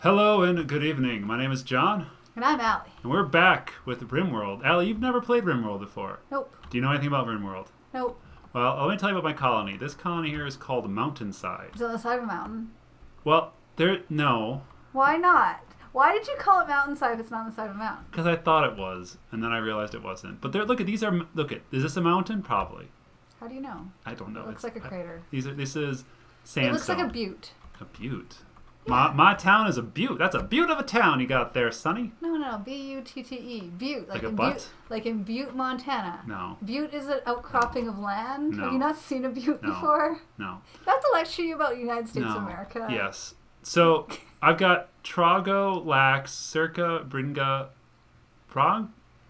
Hello and good evening. My name is John. And I'm Allie. And we're back with Rimworld. Allie, you've never played Rimworld before. Nope. Do you know anything about Rimworld? Nope. Well, let me tell you about my colony. This colony here is called Mountainside. It's on the side of a mountain. Well, no. Why not? Why did you call it Mountainside if it's not on the side of a mountain? Because I thought it was, and then I realized it wasn't. But is this a mountain? Probably. How do you know? I don't know. It looks like a crater. This is sandstone. It looks like a butte. A butte? Yeah. My town is a butte. That's a butte of a town you got there, Sonny. No. B-U-T-T-E. Butte. Like a butt? Like in Butte, Montana. No. Butte is an outcropping of land. No. Have you not seen a butte No. before? No. I have to lecture you about the United States No. of America. Yes. So I've got Trago, Lax, Circa, Bringa,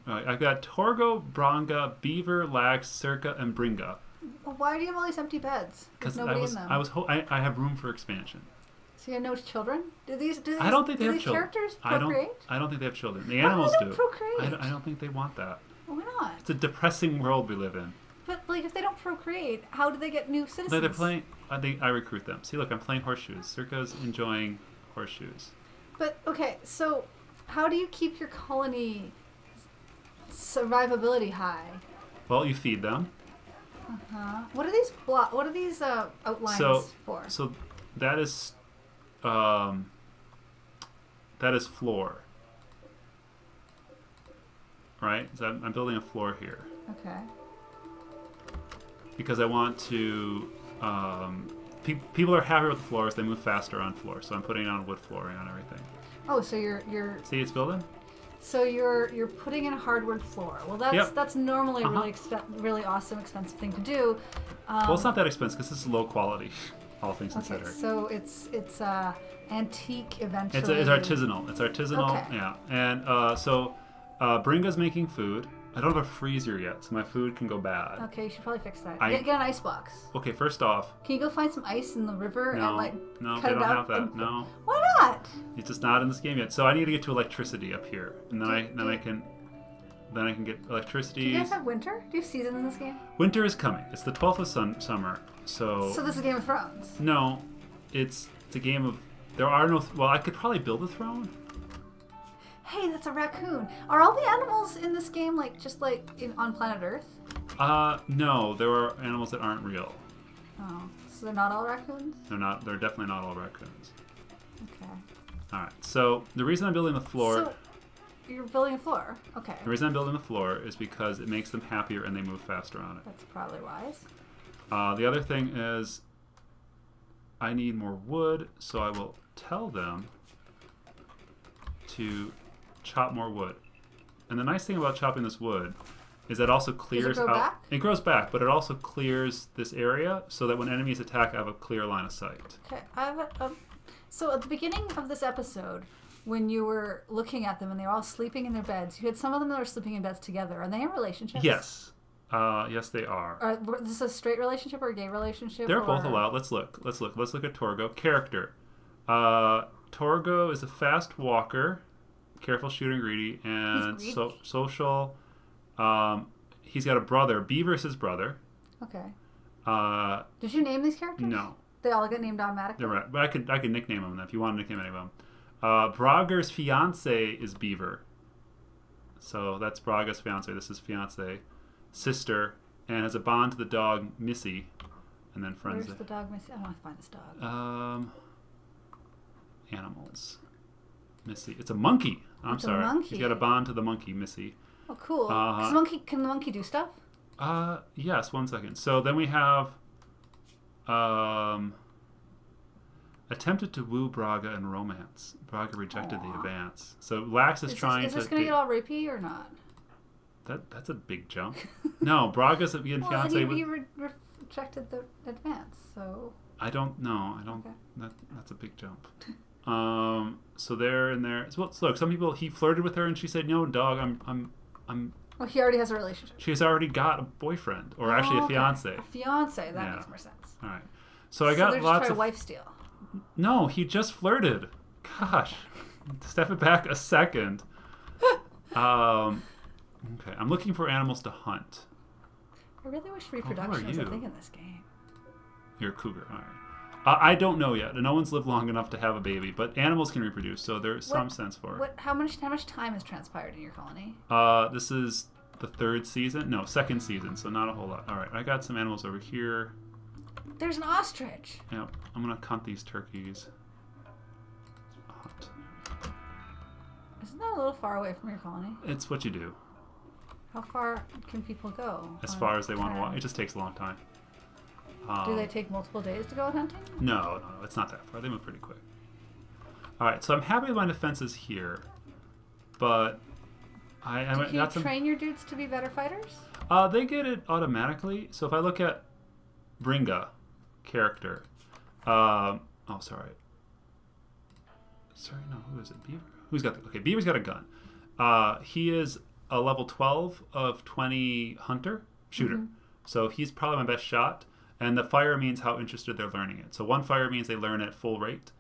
I've got Torgo, Bronga, Beaver, Lax, Circa, and Bringa. Well, why do you have all these empty beds? There's Because nobody in them. I have room for expansion. So you have no children? Do these I don't think they have these children. characters procreate? I don't think they have children. The Why animals do they do. procreate? I don't think they want that. Why not? It's a depressing world we live in. But like, if they don't procreate, how do they get new citizens? They're playing. I recruit them. See, look, I'm playing horseshoes. Circa's enjoying horseshoes. But okay, so how do you keep your colony survivability high? Well, you feed them. What are these What are these outlines for? So that is floor. Right? So I'm building a floor here. Okay. Because I want to people are happier with the floors, they move faster on floor. So I'm putting on wood flooring on everything. Oh, so you're See, it's building? so you're putting in a hardwood floor. Well, that's normally a really awesome, expensive thing to do. Well, it's not that expensive because this is low quality, all things Okay, considered. so it's antique eventually. It's artisanal. It's artisanal, Okay. yeah. And so Bringa's making food. I don't have a freezer yet, so my food can go bad. Okay, you should probably fix that. I- Get an ice box. Okay, first off, Can you go find some ice in the river and like no, cut they it don't up have that. and- No, Why not? it's just not in this game yet. So I need to get to electricity up here, and then I can get Do electricity. you guys have winter? Do you have seasons in this game? Winter is coming. It's the 12th of summer. So So this is Game of Thrones. no, it's a game of. There are no. Well, I could probably build a throne. Hey, that's a raccoon. Are all the animals in this game on planet Earth? No, there are animals that aren't real. Oh, so they're not all raccoons? They're not. They're definitely not all raccoons. Okay. All right. So the reason I'm building the floor. So you're building a floor. Okay. The reason I'm building the floor is because it makes them happier and they move faster on it. That's probably wise. The other thing is I need more wood, so I will tell them to chop more wood. And the nice thing about chopping this wood is that it also clears grow out. back? It grows back, but it also clears this area so that when enemies attack, I have a clear line of sight. Okay. I have so at the beginning of this episode, when you were looking at them and they were all sleeping in their beds, you had some of them that were sleeping in beds together. Are they in relationships? Yes. Yes, they are. Is this a straight relationship or a gay relationship? They're both allowed. Let's look at Torgo. Character. Torgo is a fast walker, careful, shooting, greedy, and He's greedy. social. He's got a brother. Beaver's his brother. Okay. Did you name these characters? No, They all get named automatically? they're right. But I could nickname them if you want to nickname any of them. Braga's fiance is Beaver. So that's Braga's fiance. This is fiance, sister, and has a bond to the dog Missy, and then friends. Where's the dog missing? I want to find this dog. Animals. Missy. It's a monkey. I'm It's a sorry. monkey. He's got a bond to the monkey, Missy. Oh, cool. Can the monkey do stuff? Yes, 1 second. So then we have attempted to woo Braga in romance. Braga rejected the advance. So Lax is trying to... Is this going to get all rapey or not? That's a big jump. No, Braga's being Well, fiance he with... rejected the advance, so... I don't know. Okay. That's a big jump. So they're in there. So look, some people, he flirted with her and she said, "No, dog, I'm Well, he already has a relationship. She has already got a boyfriend, or actually a fiance. A fiance, that Yeah. makes more sense. All right. So I got they're lots just of... wife steal. No, he just flirted. Gosh. Step it back a second. Okay, I'm looking for animals to hunt. I really wish reproduction was a you? thing in this game. You're a cougar. All I don't know yet. No one's lived long enough to have a baby, but animals can reproduce, so there's some sense for it. How much time has transpired in your colony? This is the second season, so not a whole lot. All right, I got some animals over here. There's an ostrich. Yep, I'm gonna hunt these turkeys. Isn't that a little far away from your colony? It's what you do. How far can people go? As far as they want to walk. It just takes a long time. Do they take multiple days to go out hunting? No, it's not that far. They move pretty quick. All right, so I'm happy with my defenses here, but Can you train your dudes to be better fighters? They get it automatically. So if I look at Bringa character, sorry, no, who is it? Beaver. Beaver's got a gun. He is a level 12 of 20 shooter. Mm-hmm. So he's probably my best shot. And the fire means how interested they're learning it. So 1 fire means they learn at full rate.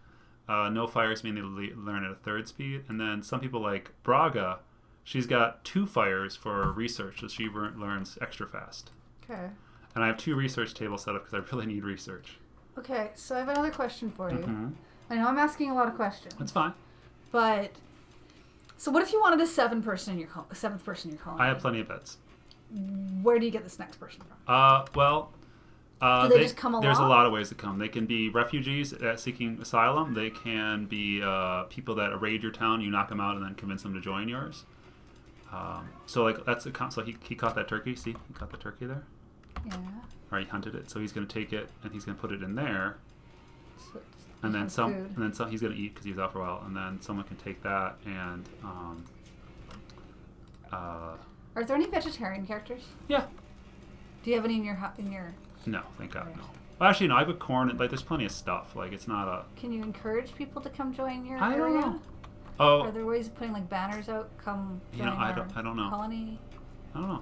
No fires mean they learn at a third speed. And then some people like Braga, she's got 2 fires for research, so she learns extra fast. Okay. And I have 2 research tables set up because I really need research. Okay, so I have another question for you. Mm-hmm. I know I'm asking a lot of questions. That's fine. But so what if you wanted a 7th person in your colony? I have plenty of beds. Where do you get this next person from? Do they just come along? There's a lot of ways to come. They can be refugees seeking asylum. They can be people that raid your town. You knock them out and then convince them to join yours. So he caught that turkey. See, he caught the turkey there. Yeah. Or he hunted it. So he's going to take it and he's going to put it in there. So and then he's going to eat because he's out for a while. And then someone can take that and. Are there any vegetarian characters? Yeah. Do you have any in your? No, thank God, no. Well, actually, no. I put corn. Like, there's plenty of stuff. Like, it's not a. Can you encourage people to come join your area? I don't know. Oh. Are there ways of putting like banners out? Come join I don't know. Colony. I don't know.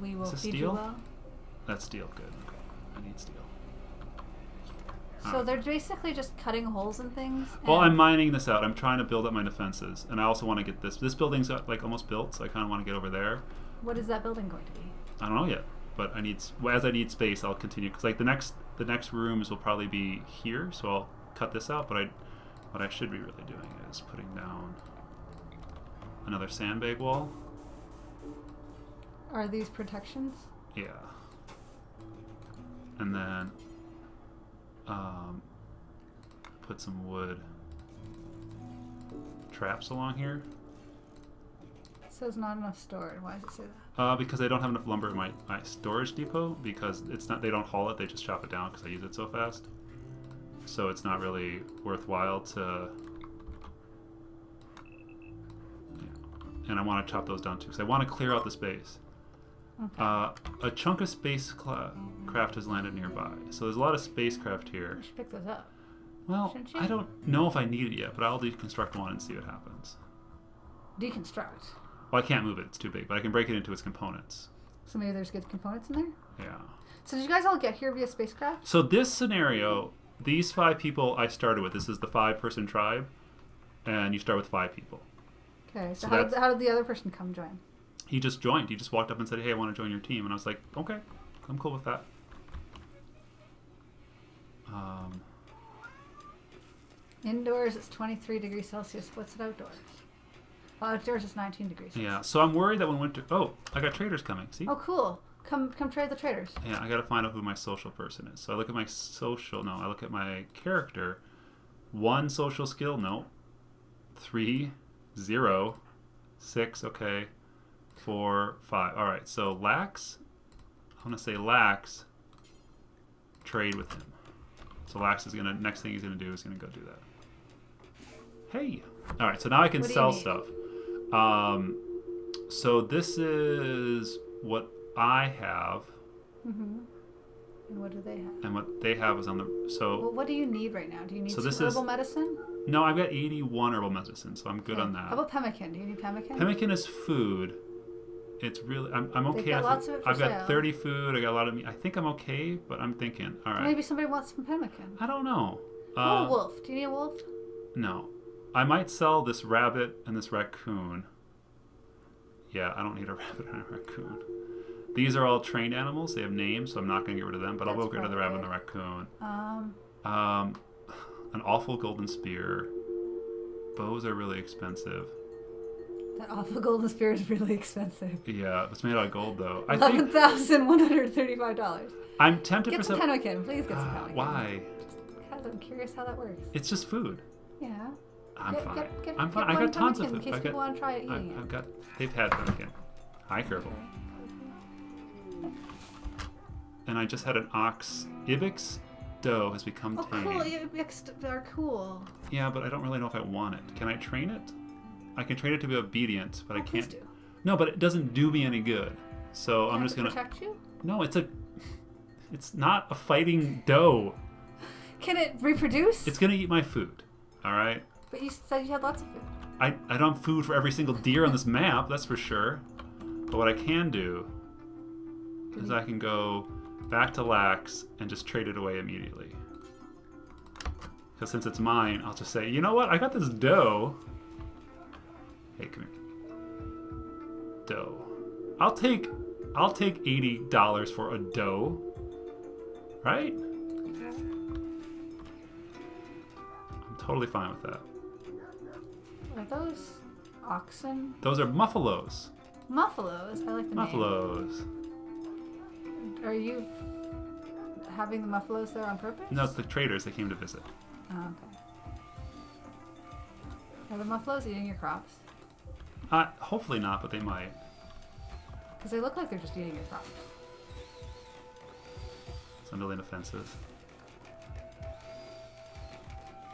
We will feed steel? you well. That's steel. Good. Okay. I need steel. So they're basically just cutting holes in things. Well, I'm mining this out. I'm trying to build up my defenses, and I also want to get this. This building's like almost built, so I kind of want to get over there. What is that building going to be? I don't know yet, but as I need space, I'll continue because like the next rooms will probably be here, so I'll cut this out. But what I should be really doing is putting down another sandbag wall. Are these protections? Yeah. And then put some wood traps along here. It says not enough stored. Why does it say that? Because I don't have enough lumber in my storage depot because it's not. They don't haul it. They just chop it down because I use it so fast. So it's not really worthwhile to. Yeah. And I want to chop those down too because I want to clear out the space. Okay. A chunk of spacecraft has landed nearby, so there's a lot of spacecraft here. You should pick those up. Well, I don't know if I need it yet, but I'll deconstruct one and see what happens. Deconstruct? Well, I can't move it; it's too big, but I can break it into its components. So maybe there's good components in there? Yeah. So did you guys all get here via spacecraft? So this scenario, these 5 people I started with, this is the 5-person tribe, and you start with 5 people. Okay, so how did the other person come join? He just joined. He just walked up and said, "Hey, I want to join your team." And I was like, "Okay, I'm cool with that." Indoors, it's 23 degrees Celsius. What's it outdoors? Well, outdoors, it's 19 degrees Celsius. Yeah, so I'm worried that when winter... Oh, I got traders coming. See? Oh, cool. Come trade the traders. Yeah, I got to find out who my social person is. So I look at my social... No, I look at my character. 1 social skill. No. 3, 0, 6. Okay. 4, 5. All right, so Lax, I'm going to say Lax, trade with him. So Lax is going to, next thing he's going to do is going to go do that. Hey. All right, so now I can sell stuff. So this is what I have. Mm-hmm. And what do they have? And what they have is on the, so. Well, what do you need right now? Do you need some herbal medicine? No, I've got 81 herbal medicine, so I'm good on that. How about pemmican? Do you need pemmican? Pemmican is food. It's really, I'm okay. They've got lots of it for I've got sale. 30 food. I got a lot of meat. I think I'm okay, but I'm thinking, all right. Maybe somebody wants some pemmican. I don't know. What a wolf? Do you need a wolf? No. I might sell this rabbit and this raccoon. Yeah, I don't need a rabbit and a raccoon. These are all trained animals. They have names, so I'm not going to get rid of them, but I'll go get rid of the rabbit and the raccoon. An awful golden spear. Bows are really expensive. That awful golden spear is really expensive. Yeah, it's made out of gold though. I think $11,135. I'm tempted Get for some some. pemmican. Please get some pemmican. Why? Because I'm curious how that works. It's just food. Yeah. I'm fine. Get I'm fine. one I got tons of pemmican food. in case people want to try eating I've it. got. They've had pemmican. Hi, Kerbal. And I just had an ox. Ibex doe has become tame. Oh, cool. Ibex are cool. Yeah, but I don't really know if I want it. Can I train it? I can train it to be obedient, but I Please can't. do. No, but it doesn't do me any good. So I'm Can just it gonna. protect you? No, it's not a fighting doe. Can it reproduce? It's gonna eat my food. All right. But you said you had lots of food. I don't have food for every single deer on this map. That's for sure. But what I can do is I can go back to Lax and just trade it away immediately. Because since it's mine, I'll just say, you know what? I got this doe. Hey, come here. Doe. I'll take $80 for a doe. Right? I'm totally fine with that. Are those oxen? Those are muffalos. Muffalos. I like the Muffalos. name. Are you having the muffalos there on purpose? No, it's the traders that came to visit. Oh, okay. Are the muffalos eating your crops? Hopefully not, but they might. Because they look like they're just eating your crops. It's underling offensive.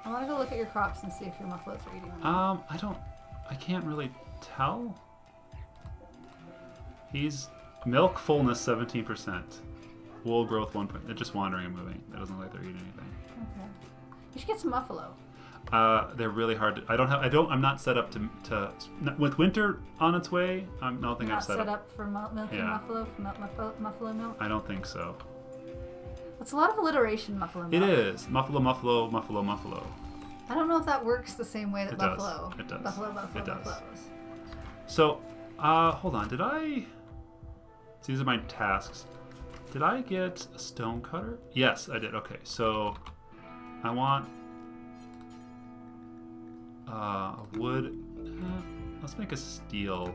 I want to go look at your crops and see if your muffalos are eating them. I can't really tell. He's milk fullness 17%. Wool growth 1 point. They're just wandering and moving. It doesn't look like they're eating anything. Okay. You should get some muffalo. They're really hard to, I'm not set up to with winter on its way, I don't think Not I'm set up. for milking muffalo, for muffalo milk? I don't think so. That's a lot of alliteration, muffalo milk. It is. Muffalo, muffalo, muffalo, muffalo. I don't know if that works the same way that It does. buffalo. It does. Buffalo It does. buffaloes. So, hold on. So these are my tasks. Did I get a stone cutter? Yes, I did. Okay, so I want a wood. Let's make a steel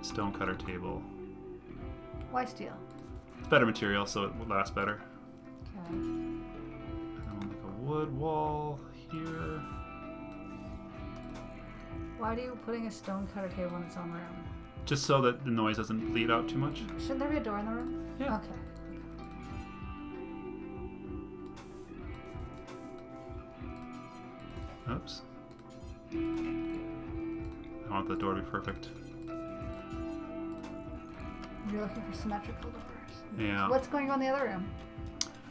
stone cutter table. Why steel? It's better material, so it will last better. Okay. And I want like a wood wall here. Why are you putting a stone cutter table in its own room? Just so that the noise doesn't bleed out too much. Shouldn't there be a door in the room? Yeah. Okay. Oops. I want the door to be perfect. You're looking for symmetrical doors. Yeah. What's going on in the other room?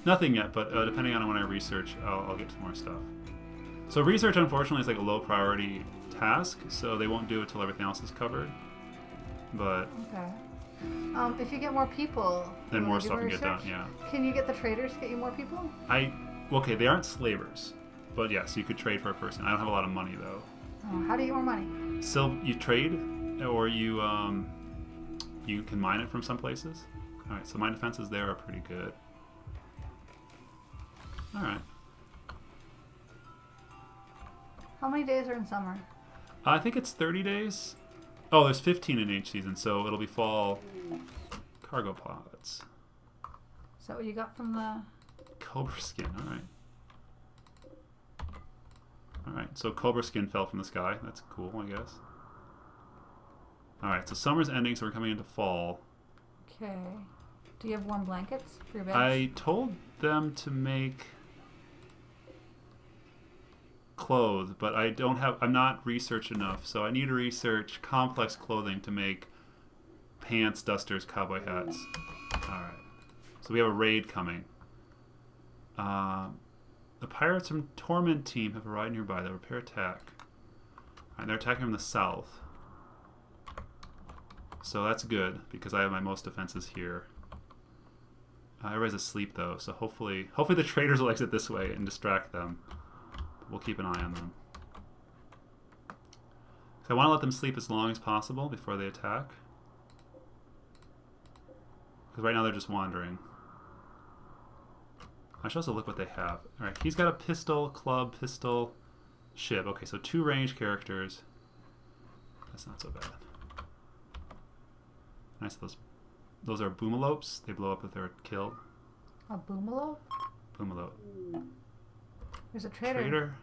Nothing yet, but depending on when I research, I'll get to more stuff. So research, unfortunately, is like a low priority task, so they won't do it till everything else is covered. But Okay. If you get more people, then will more they do stuff can get done. research? Yeah. Can you get the traders to get you more people? Okay, they aren't slavers, but yes, you could trade for a person. I don't have a lot of money though. Oh, how do you get more money? So you trade, or you can mine it from some places. All right, so my defenses there are pretty good. All right. How many days are in summer? I think it's 30 days. Oh, there's 15 in each season, so it'll be fall cargo pods. Is that what you got from the... Cobra skin, all right. All right, so cobra skin fell from the sky. That's cool, I guess. All right, so summer's ending, so we're coming into fall. Okay. Do you have warm blankets for your beds? I told them to make clothes, but I'm not researched enough, so I need to research complex clothing to make pants, dusters, cowboy hats. Alright. So we have a raid coming. The pirates from Torment team have arrived nearby. They'll repair attack. Alright, they're attacking from the south. So that's good, because I have my most defenses here. Everybody's asleep though, so hopefully the traders will exit this way and distract them. We'll keep an eye on them. So I want to let them sleep as long as possible before they attack. Because right now they're just wandering. I should also look what they have. All right, he's got a pistol, club, pistol, ship. Okay, so 2 ranged characters. That's not so bad. Nice. Those are boomalopes. They blow up if they're killed. A boomalope? Boomalope. There's a trader.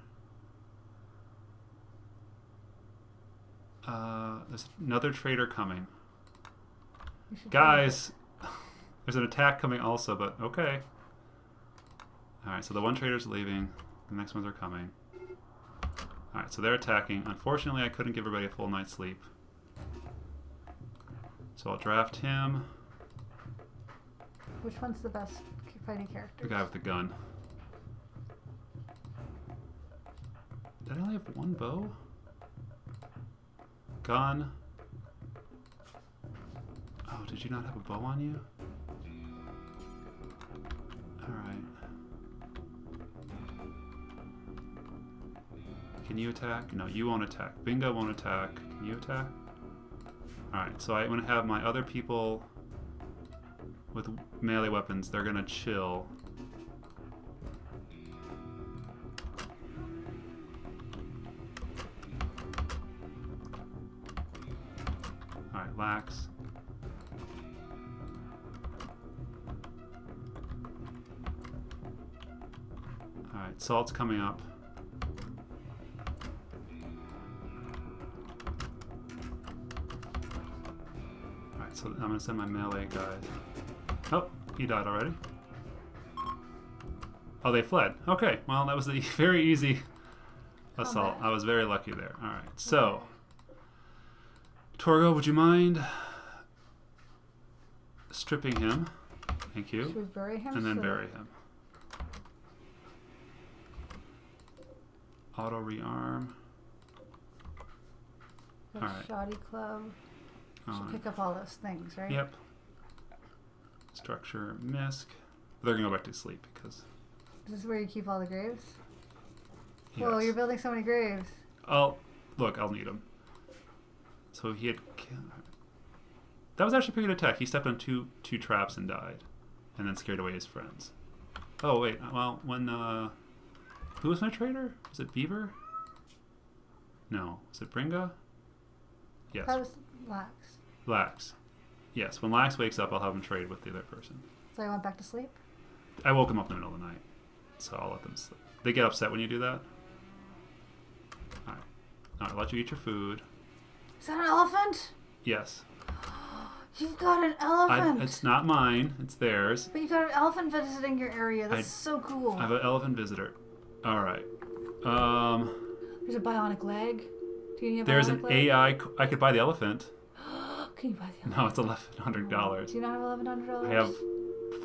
There's another trader coming. You should Guys, there's an attack coming also, but okay. Alright, so the one trader's leaving. The next ones are coming. Alright, so they're attacking. Unfortunately, I couldn't give everybody a full night's sleep. So I'll draft him. Which one's the best fighting character? The guy with the gun. Did I only have one bow? Gun. Oh, did you not have a bow on you? Alright. Can you attack? No, you won't attack. Bingo won't attack. Can you attack? Alright, so I'm going to have my other people with melee weapons. They're going to chill. Alright, Lax. Alright, Salt's coming up. Alright, so I'm going to send my melee guys. Oh, he died already. Oh, they fled. Okay, well, that was a very easy assault. I was very lucky there. Alright, so... Torgo, would you mind stripping him? Thank you. Should we bury him? And then bury him. Auto rearm. The Alright. shoddy club. Should pick up all those things, right? Yep. Structure, misc. They're gonna go back to sleep because. This is where you keep all the graves? Yes. Whoa, you're building so many graves. Oh, look, I'll need them. So he had. That was actually a pretty good attack. He stepped on two traps and died, and then scared away his friends. Oh wait, well when who was my trader? Was it Beaver? No, was it Bringa? Yes. That was Lax. Lax. Yes, when Lax wakes up, I'll have him trade with the other person. So I went back to sleep? I woke him up in the middle of the night, so I'll let them sleep. They get upset when you do that. Alright. Alright, I'll let you eat your food. Is that an elephant? Yes. You've got an elephant! It's not mine, it's theirs. But you've got an elephant visiting your area. That's so cool. I have an elephant visitor. Alright. There's a bionic leg. Do you need a There's bionic an leg? AI... I could buy the elephant. Can you buy the elephant? No, it's $1,100. Do you not have $1,100? I have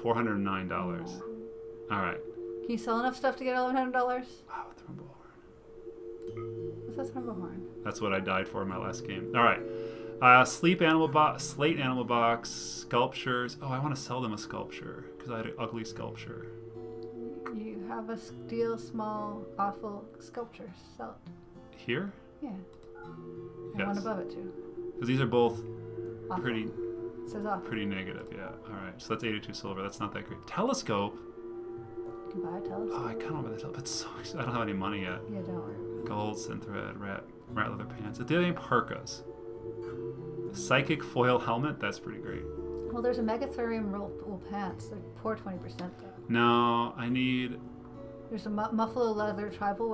$409. Alright. Can you sell enough stuff to get $1,100? Wow, a thrumble horn. What's that thrumble horn? That's what I died for in my last game. Alright. Slate animal box, sculptures. Oh, I want to sell them a sculpture because I had an ugly sculpture. You have a steel, small, awful sculpture. Sell it. Here? Yeah. And Yes. one above it too. Because these are both Awful. pretty It says awful. pretty negative, yeah. Alright, so that's 82 silver. That's not that great. Telescope? You can buy a telescope. Oh, I kind of want the telescope. It's so expensive. I don't have any money yet. Yeah, don't worry. Gold, synthread, rat leather pants. Do they have any parkas? Psychic foil helmet? That's pretty great. Well, there's a Megatherium wool pants. They're poor 20% though. No, I need... There's a Muffalo leather tribal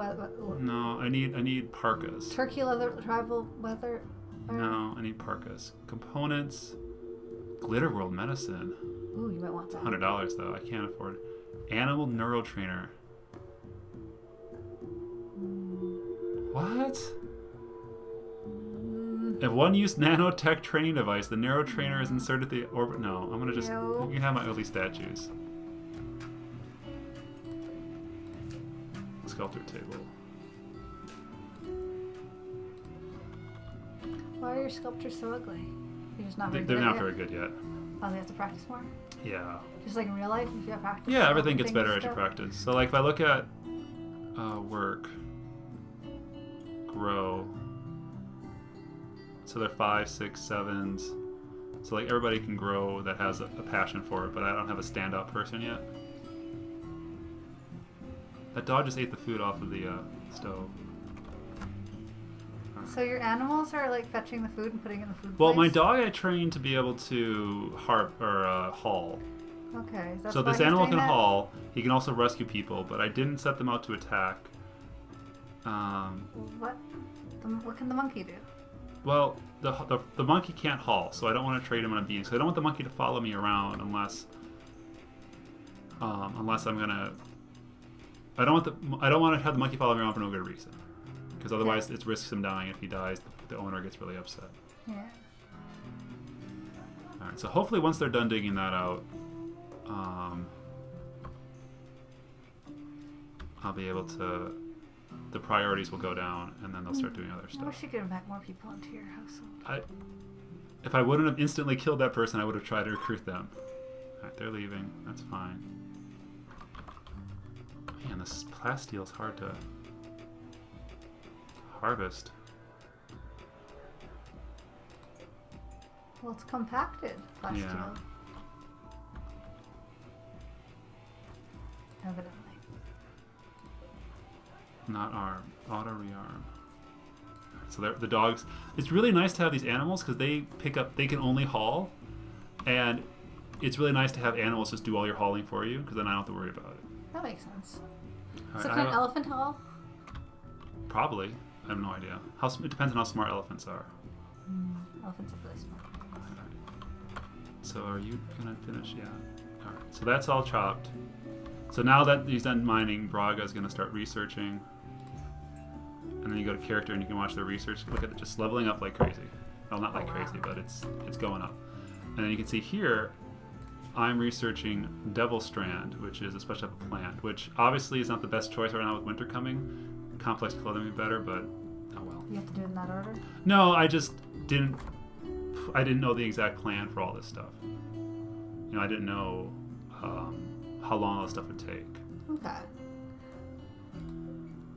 No, I need parkas. turkey leather tribal leather. No, I need parkas. Components. Glitter World medicine. Ooh, you might want that. $100 though. I can't afford it. Animal neurotrainer. What? If one used nanotech training device, the neurotrainer is inserted the orbit. No, I'm gonna just. No. You can have my ugly statues. Sculpture table. Why are your sculptures so ugly? You're just not very They're good not at very it? good yet. Oh, they have to practice more? Yeah. Just like in real life, if you have practice? Yeah, everything gets things better and as you stuff? practice. So, like, if I look at work, grow. So they're 5, 6, 7s. So, like, everybody can grow that has a passion for it, but I don't have a standout person yet. That dog just ate the food off of the stove. So your animals are like fetching the food and putting it in the food Well, my place? dog I trained to be able to haul. Okay. That's So why this he's animal doing can that? haul. He can also rescue people, but I didn't set them out to attack. What? What can the monkey do? Well, the monkey can't haul, so I don't want to trade him on a being. So I don't want the monkey to follow me around unless I'm gonna. I don't want to have the monkey follow me around for no good reason, because otherwise it risks him dying. If he dies, the owner gets really upset. Yeah. All right. So hopefully, once they're done digging that out, I'll be able to. The priorities will go down, and then they'll start doing other I stuff. wish you could invite more people into your household. If I wouldn't have instantly killed that person, I would have tried to recruit them. All right, they're leaving. That's fine. Man, this plasteel is hard to harvest. Well, it's compacted plasteel. Yeah. Evidently. Not arm. Auto rearm. So the dogs. It's really nice to have these animals because they pick up. They can only haul, and it's really nice to have animals just do all your hauling for you because then I don't have to worry about it. That makes sense. All So right, can an elephant haul? Probably. I have no idea. It depends on how smart elephants are. Elephants are really smart. So are you gonna finish? Yeah. All right. So that's all chopped. So now that he's done mining, Braga's gonna start researching. And then you go to character and you can watch the research. Look at it just leveling up like crazy. Well, not like crazy, but it's going up. And then you can see here, I'm researching Devil Strand, which is a special type of plant, which obviously is not the best choice right now with winter coming. Complex clothing would be better, but oh well. You have to do it in that order? No, I just didn't. I didn't know the exact plan for all this stuff. You know, I didn't know how long all this stuff would take. Okay.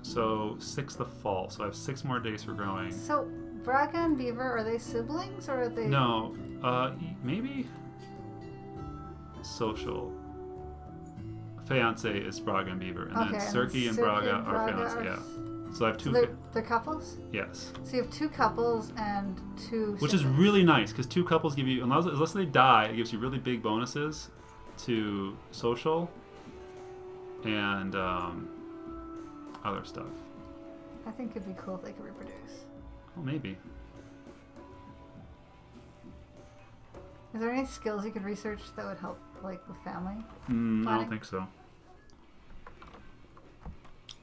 So 6 the fall. So I have 6 more days for growing. So Braga and Beaver, are they siblings or are they? No, maybe social. Fiance is Braga and Beaver, and then Serki and Braga are fiance. Yeah. So I have 2. So they're couples. Yes. So you have 2 couples and 2. Which is really nice because 2 couples give you, unless they die, it gives you really big bonuses to social and other stuff. I think it'd be cool if they could reproduce. Well, maybe. Is there any skills you could research that would help, like, with family? I don't think so.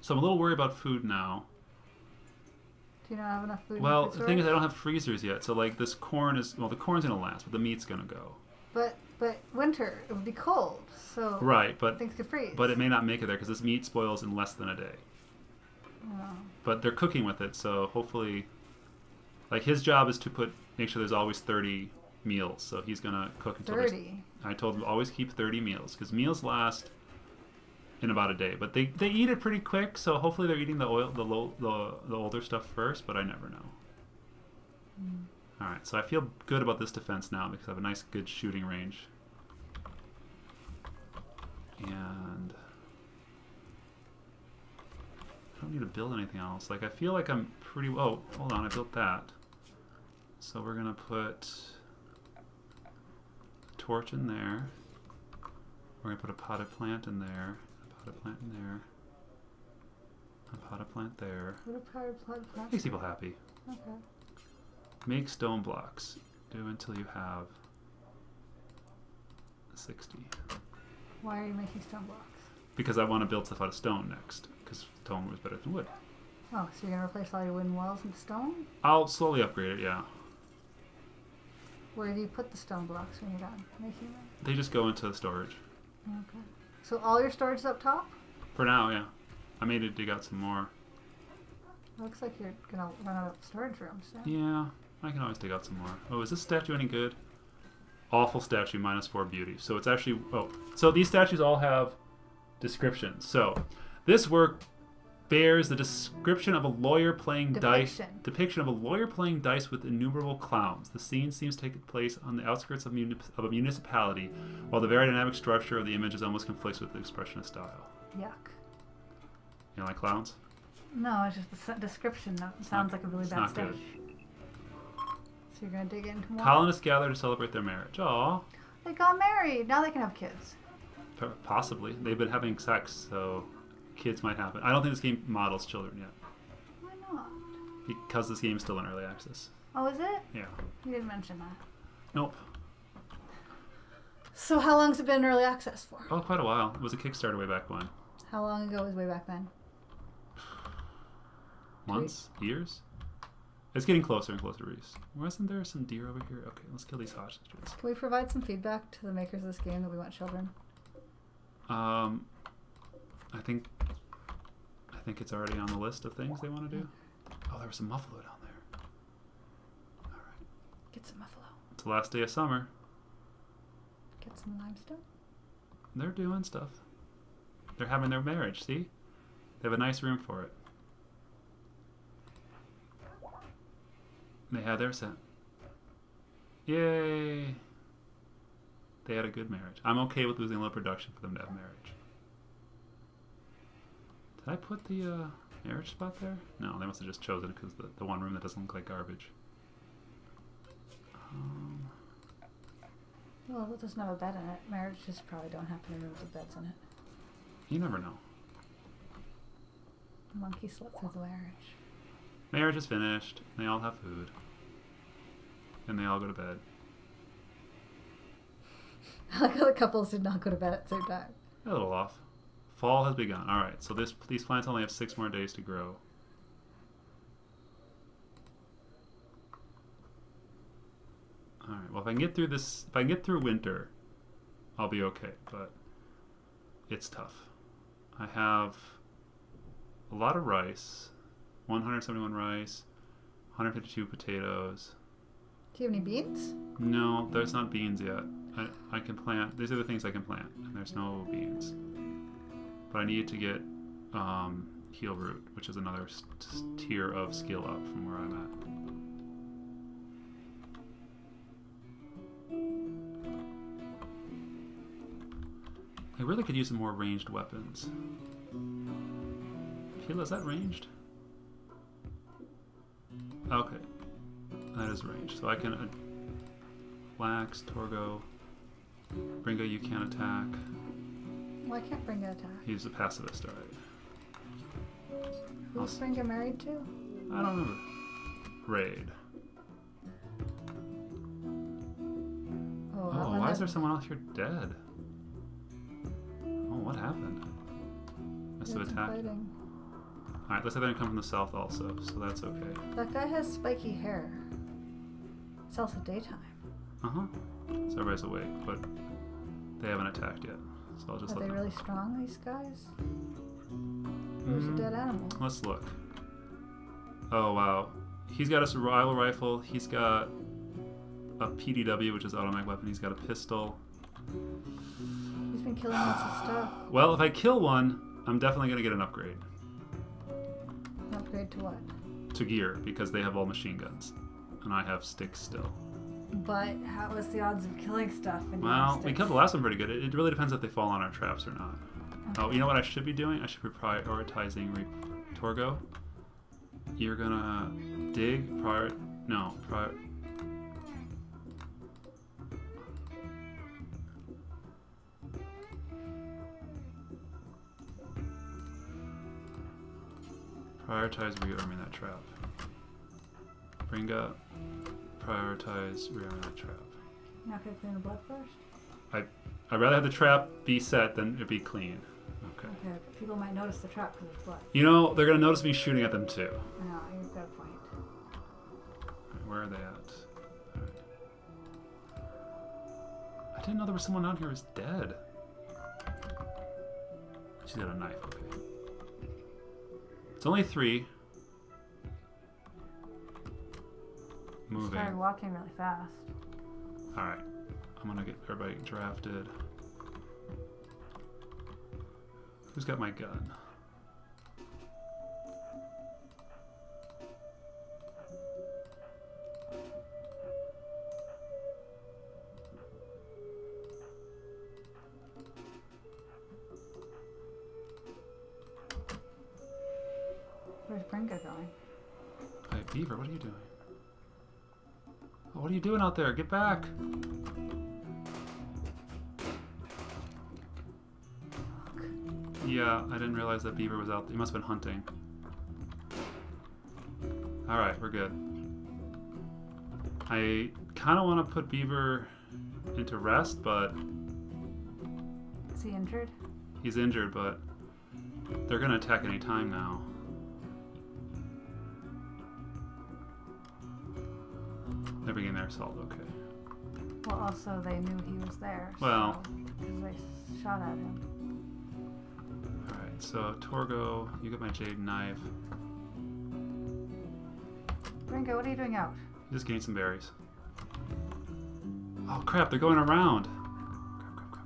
So I'm a little worried about food now. Do you not have enough food? Well, in the thing is I don't have freezers yet. So, like, this corn is... Well, the corn's going to last, but the meat's going to go. But winter, it would be cold, so Right, but things could freeze. it may not make it there because this meat spoils in less than a day. Oh. But they're cooking with it, so hopefully... Like, his job is to make sure there's always 30 meals. So he's going to cook until 30? I told him always keep 30 meals because meals last in about a day. But they eat it pretty quick, so hopefully they're eating the older stuff first, but I never know. All right, so I feel good about this defense now because I have a nice, good shooting range. And I don't need to build anything else. Like, I feel like I'm pretty... Oh, hold on, I built that. So we're going to put a torch in there. We're going to put a potted plant in there. A potted plant in there. A potted plant there. What a potted plant. Makes people happy. Okay. Make stone blocks. Do until you have 60. Why are you making stone blocks? Because I want to build stuff out of stone next. Because stone was better than wood. Oh, so you're going to replace all your wooden walls with stone? I'll slowly upgrade it, yeah. Where do you put the stone blocks when you're done making them? They just go into the storage. Okay. So all your storage is up top? For now, yeah. I may dig out some more. Looks like you're going to run out of storage rooms now. Yeah, I can always dig out some more. Oh, is this statue any good? Awful statue, -4 beauty. So it's actually... Oh, so these statues all have descriptions. So this work bears the description of a lawyer playing dice. Depiction of a lawyer playing dice with innumerable clowns. The scene seems to take place on the outskirts of a municipality, while the very dynamic structure of the image is almost conflicts with the expressionist style. Yuck. You like clowns? No, it's just the description sounds like a really it's bad not stage. good. So you're gonna dig into more. Colonists gather to celebrate their marriage. Aw. They got married. Now they can have kids. Possibly. They've been having sex, so kids might happen. I don't think this game models children yet. Why not? Because this game's still in early access. Oh, is it? Yeah. You didn't mention that. Nope. So how long's it been in early access for? Oh, quite a while. It was a Kickstarter way back when. How long ago was way back then? Months? Years? It's getting closer and closer to release. Wasn't there some deer over here? Okay, let's kill these hostages. Can we provide some feedback to the makers of this game that we want children? I think it's already on the list of things they want to do. Oh, there was some muffalo down there. All right. Get some buffalo. It's the last day of summer. Get some limestone. They're doing stuff. They're having their marriage, see? They have a nice room for it. They had their scent. Yay! They had a good marriage. I'm okay with losing a little production for them to have marriage. Did I put the marriage spot there? No, they must have just chosen it because the one room that doesn't look like garbage. Well, it doesn't have a bed in it. Marriages probably don't happen in rooms with beds in it. You never know. The monkey slept through the marriage. Marriage is finished. They all have food. And they all go to bed. I like how the couples did not go to bed at the same time. A little off. Fall has begun. Alright, so these plants only have 6 more days to grow. Alright, well if I can get through winter, I'll be okay, but it's tough. I have a lot of rice, 171 rice, 152 potatoes. Do you have any beans? No, there's not beans yet. I can plant, these are the things I can plant, and there's no beans. But I need to get heel root, which is another tier of skill up from where I'm at. I really could use some more ranged weapons. Heel, is that ranged? Okay. That is ranged. So I can Lax, Torgo, Bringo, you can't attack. Why can't Bringa attack? He's a pacifist, alright. Who's Bringa married to? I don't remember. Raid. Oh, why is there someone else here dead? Oh, what happened? Must have attacked. Alright, looks like they're gonna come from the south also, so that's okay. That guy has spiky hair. It's also daytime. Uh-huh. So everybody's awake, but they haven't attacked yet. So I'll just Are let they them. really strong, these guys? There's a dead animal. Let's look. Oh, wow. He's got a survival rifle. He's got a PDW, which is automatic weapon. He's got a pistol. He's been killing lots of stuff. Well, if I kill one, I'm definitely going to get an upgrade. An upgrade to what? To gear, because they have all machine guns. And I have sticks still. But how was the odds of killing stuff? When Well, we killed the last one pretty good. It really depends if they fall on our traps or not. Okay. Oh, you know what I should be doing? I should be prioritizing Torgo. You're gonna dig, prioritize rearming that trap. Bring up, prioritize rearming that trap. You're not gonna clean the blood first? I'd rather have the trap be set than it be clean. Okay. Okay, but people might notice the trap because there's blood. You know, they're gonna notice me shooting at them too. I know, you've got a point. Alright, where are they at? Alright. I didn't know there was someone out here who's dead. She's got a knife, okay. It's only 3. Moving. Started walking really fast. Alright. I'm gonna get everybody drafted. Who's got my gun? Beaver, what are you doing? Oh, what are you doing out there? Get back! Yeah, I didn't realize that Beaver was out there. He must have been hunting. Alright, we're good. I kind of want to put Beaver into rest, but... Is he injured? He's injured, but they're going to attack any time now. They're beginning their assault, okay. Well, also they knew he was there. Well... Because they shot at him. Alright, so Torgo, you get my jade knife. Ringo, what are you doing out? Just getting some berries. Oh crap, they're going around. Crap.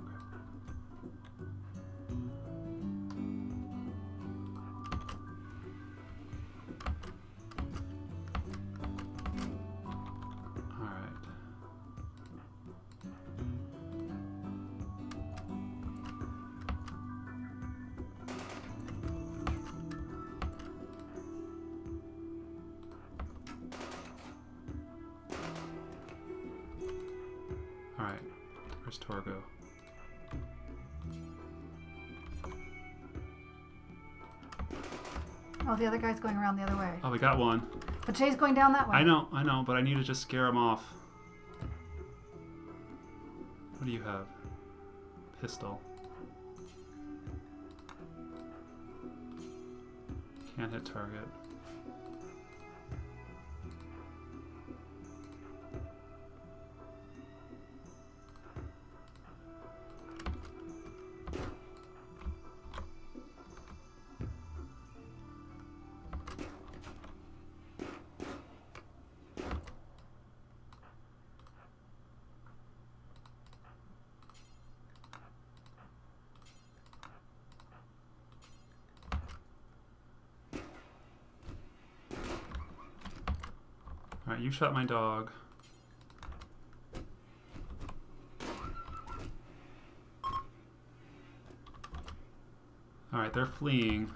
Alright. Alright, where's Torgo? Oh, the other guy's going around the other way. Oh, we got one. But Jay's going down that way. I know, but I need to just scare him off. What do you have? Pistol. Can't hit target. Alright, you shot my dog. Alright, they're fleeing.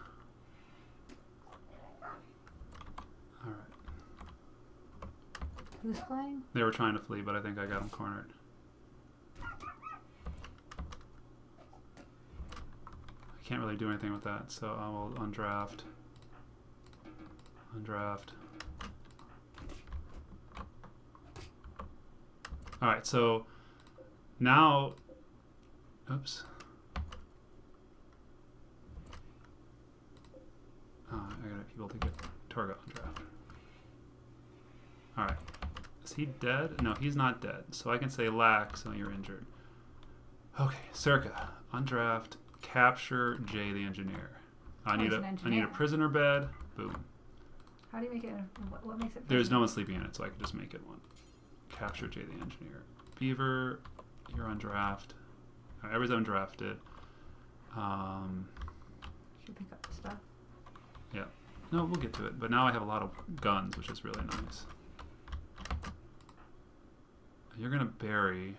Alright. Who's playing? They were trying to flee, but I think I got them cornered. I can't really do anything with that, so I will undraft. Undraft. Alright, so now, oops. I gotta people to get Torgo on draft. Alright. Is he dead? No, he's not dead. So I can say lax, so you're injured. Okay, Circa. Undraft. Capture Jay the engineer. I need a prisoner bed. Boom. How do you make it? What makes it? There's no one sleeping in it, so I can just make it one. Capture Jay the engineer. Beaver, you're on draft. Everyone's undrafted. Should pick up the stuff. Yeah. No, we'll get to it. But now I have a lot of guns, which is really nice. You're gonna bury.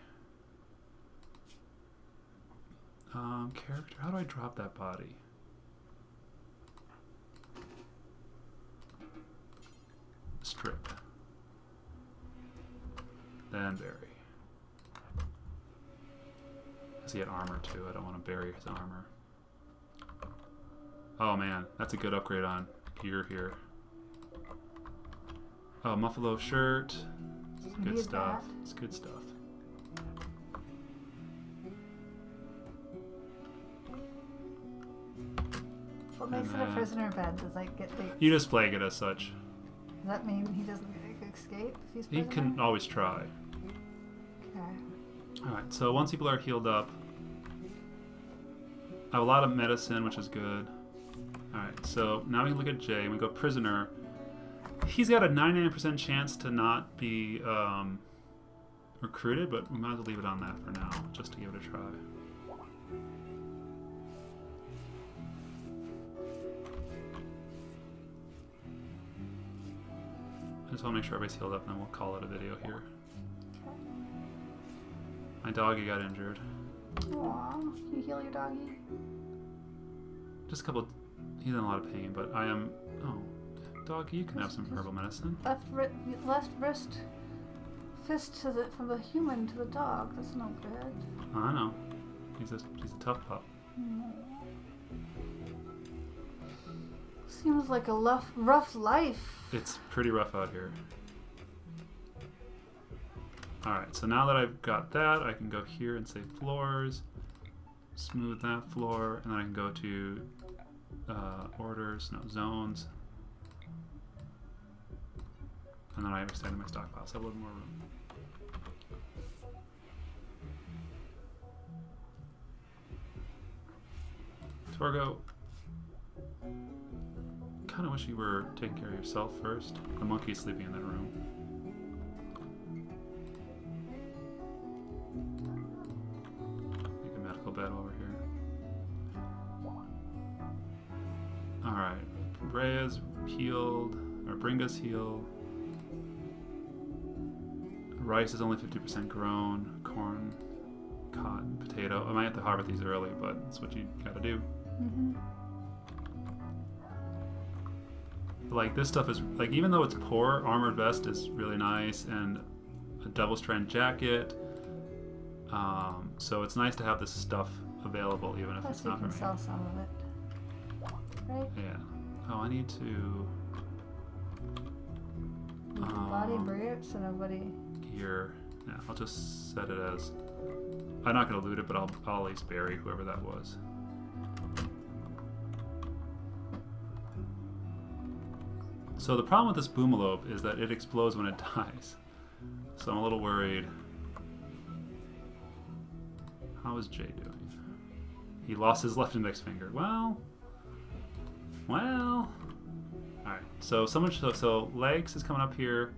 Character. How do I drop that body? Strip. Then bury. Because he had armor too. I don't want to bury his armor. Oh man, that's a good upgrade on gear here. Oh, Muffalo shirt. Good stuff. It's good stuff. What makes it a prisoner bed? Does like get the? You just flag it as such. Does that mean he doesn't escape if he's prisoner? He can always try. Okay. Alright, so once people are healed up, I have a lot of medicine, which is good. Alright, so now we can look at Jay and we go prisoner. He's got a 99% chance to not be recruited, but we might as well leave it on that for now, just to give it a try. I just want to make sure everybody's healed up and then we'll call it a video here. My doggy got injured. Aww, can you heal your doggy? Just a couple. He's in a lot of pain, but I am. Oh, Doggy, you can have some herbal medicine. Left wrist, fist from the human to the dog. That's no good. I know. He's a tough pup. Seems like a rough life. It's pretty rough out here. Alright, so now that I've got that, I can go here and say floors, smooth that floor, and then I can go to zones, and then I have extended my stockpile, so I have a little more room. Torgo, kind of wish you were taking care of yourself first. The monkey's sleeping in that room. Make a medical bed over here. Alright, Brea's healed, or Bringa's healed. Rice is only 50% grown. Corn, cotton, potato. I might have to harvest these early, but that's what you gotta do. Like, this stuff is, like, even though it's poor, armored vest is really nice, and a double strand jacket. So it's nice to have this stuff available, even if it's not for me. Plus you can sell some of it. Right? Yeah. Oh, I need to... body bridge so nobody... Gear. Yeah, I'll just set it as... I'm not going to loot it, but I'll at least bury whoever that was. So the problem with this boomalope is that it explodes when it dies. So I'm a little worried. How is Jay doing? He lost his left index finger. Well. Alright, so so Legs is coming up here.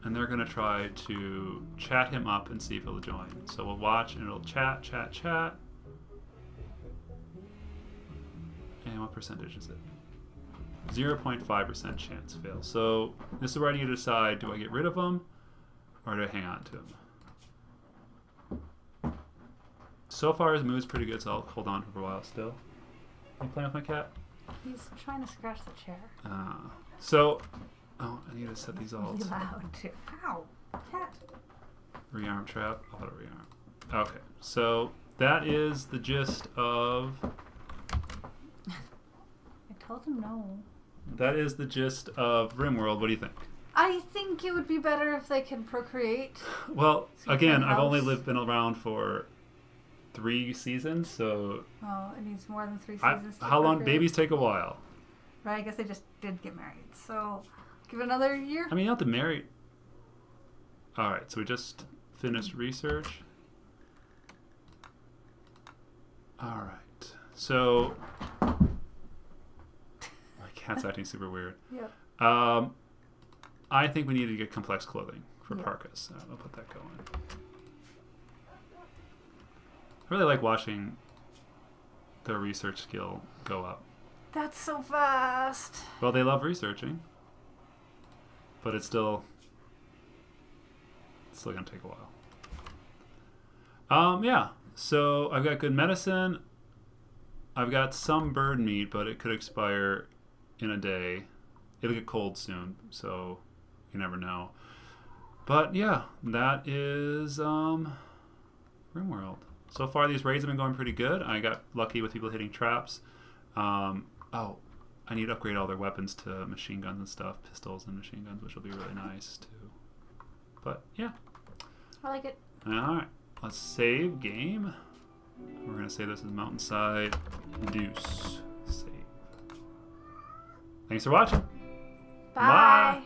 And they're going to try to chat him up and see if he'll join. So we'll watch and it'll chat. And what percentage is it? 0.5% chance fail. So this is where I need to decide, do I get rid of him or do I hang on to him? So far his mood's pretty good, so I'll hold on for a while still. You playing with my cat? He's trying to scratch the chair. Oh, I need to set these all. Really loud too. Ow, cat. Rearm trap, auto rearm. Okay, so that is the gist of... I told him no. That is the gist of Rimworld. What do you think? I think it would be better if they could procreate. Well, again, I've only been around for 3 seasons, so... Oh, it needs more than 3 seasons to how long? procreate. Babies take a while. Right, I guess they just did get married, so give it another year. I mean, you don't have to marry... Alright, so we just finished research. Alright, so... My cat's acting super weird. Yep. I think we need to get complex clothing for Parkas. I'll put that going. I really like watching their research skill go up. That's so fast. Well, they love researching, but it's still going to take a while. Yeah. So I've got good medicine. I've got some bird meat, but it could expire in a day. It'll get cold soon, so you never know. But yeah, that is Rimworld. So far, these raids have been going pretty good. I got lucky with people hitting traps. Oh, I need to upgrade all their weapons to machine guns and stuff, pistols and machine guns, which will be really nice too. But yeah. I like it. All right, let's save game. We're going to say this is Mountainside Deuce. Save. Thanks for watching. Bye.